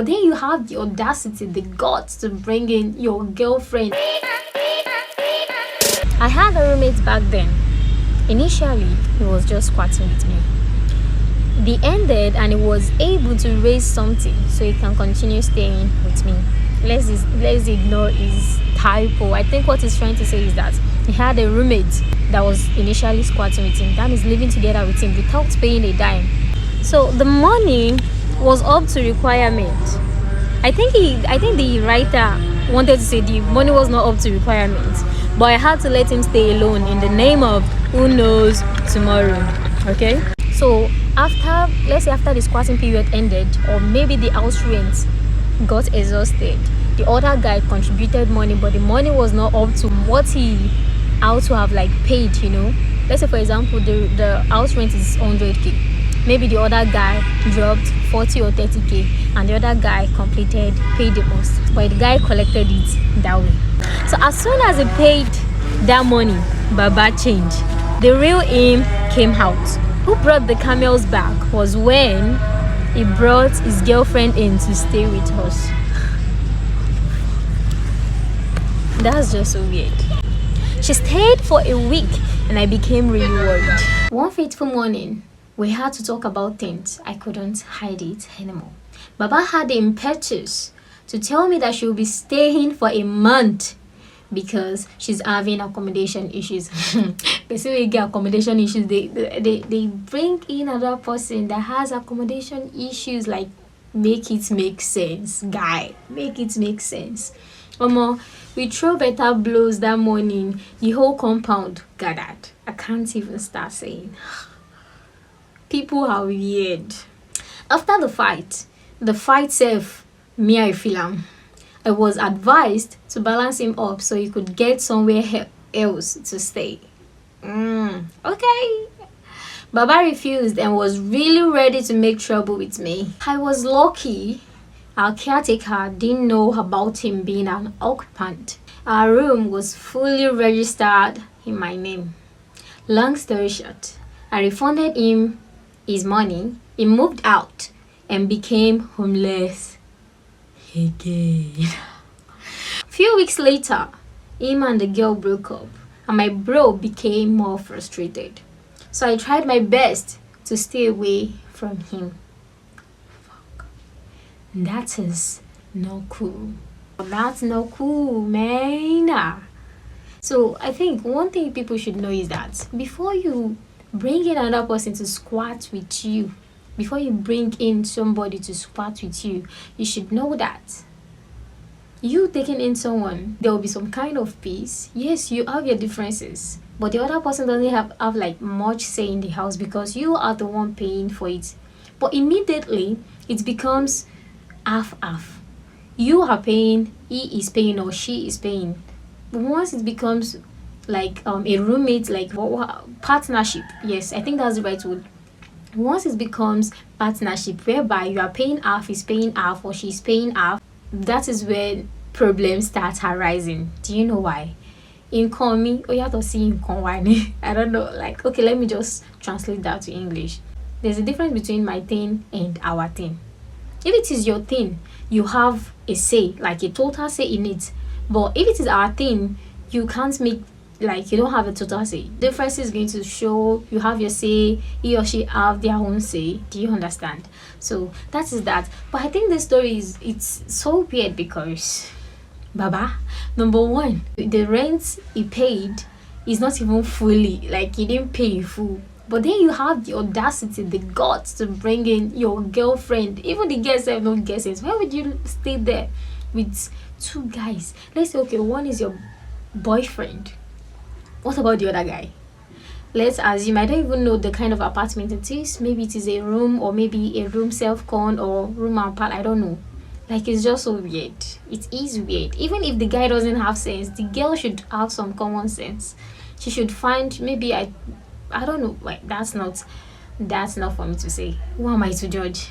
But then you have the audacity, the guts to bring in your girlfriend. I had a roommate back then. Initially, he was just squatting with me. They ended and he was able to raise something so he can continue staying with me. Let's ignore his typo. I think what he's trying to say is that he had a roommate that was initially squatting with him. That is living together with him without paying a dime. So the money was up to requirement. I think the writer wanted to say the money was not up to requirement, but I had to let him stay alone in the name of who knows tomorrow. Okay, so let's say after the squatting period ended, or maybe the house rent got exhausted, the other guy contributed money, but the money was not up to what he ought to have like paid. Let's say for example the house rent is 100k. Maybe the other guy dropped 40 or 30k and the other guy paid the most, but the guy collected it that way. So as soon as he paid that money, Baba changed. The real him came out. Who brought the camels back was when he brought his girlfriend in to stay with us. That's just so weird. She stayed for a week and I became really worried. One fateful morning, we had to talk about things. I couldn't hide it anymore. Baba had the impetus to tell me that she will be staying for a month because she's having accommodation issues. Basically, get accommodation issues. They bring in another person that has accommodation issues. Like, make it make sense, guy. Make it make sense. We throw better blows that morning. The whole compound gathered. I can't even start saying. People are weird. After the fight self, me I feel I was advised to balance him up so he could get somewhere else to stay. Okay. Baba refused and was really ready to make trouble with me. I was lucky our caretaker didn't know about him being an occupant. Our room was fully registered in my name. Long story short, I refunded him his money. He moved out and became homeless again. Few weeks later, him and the girl broke up and my bro became more frustrated. So I tried my best to stay away from him. Fuck. That is not cool. That's not cool, man. So I think one thing people should know is that before you bring in another person to squat with you, before you bring in somebody to squat with you, you should know that you taking in someone, there will be some kind of peace. Yes, you have your differences, but the other person doesn't have like much say in the house because you are the one paying for it. But immediately it becomes half. You are paying, he is paying, or she is paying. But once it becomes like a roommate, like partnership, yes, I think that's the right word. Once it becomes partnership whereby you are paying half, he's paying half, or she's paying half, that is when problems start arising. Do you know why? Income me, oh you have to see income. I don't know, like, okay, let me just translate that to English. There's a difference between my thing and our thing. If it is your thing, you have a say, like a total say in it. But if it is our thing, you can't make, like, you don't have a total say. Difference is going to show you have your say, he or she have their own say. Do you understand? So that is that. But I think the story it's so weird because Baba, number one, the rent he paid is not even fully, like, he didn't pay in full. But then you have the audacity, the guts to bring in your girlfriend. Even the girls have no guesses. Why would you stay there with two guys? Let's say, okay, one is your boyfriend. What about the other guy? Let's assume, I don't even know the kind of apartment it is. Maybe it is a room, or maybe a room self-con, or room apart. I don't know. Like, it's just so weird. It is weird. Even if the guy doesn't have sense, the girl should have some common sense. She should find, maybe I don't know, like, that's not for me to say. Who am I to judge?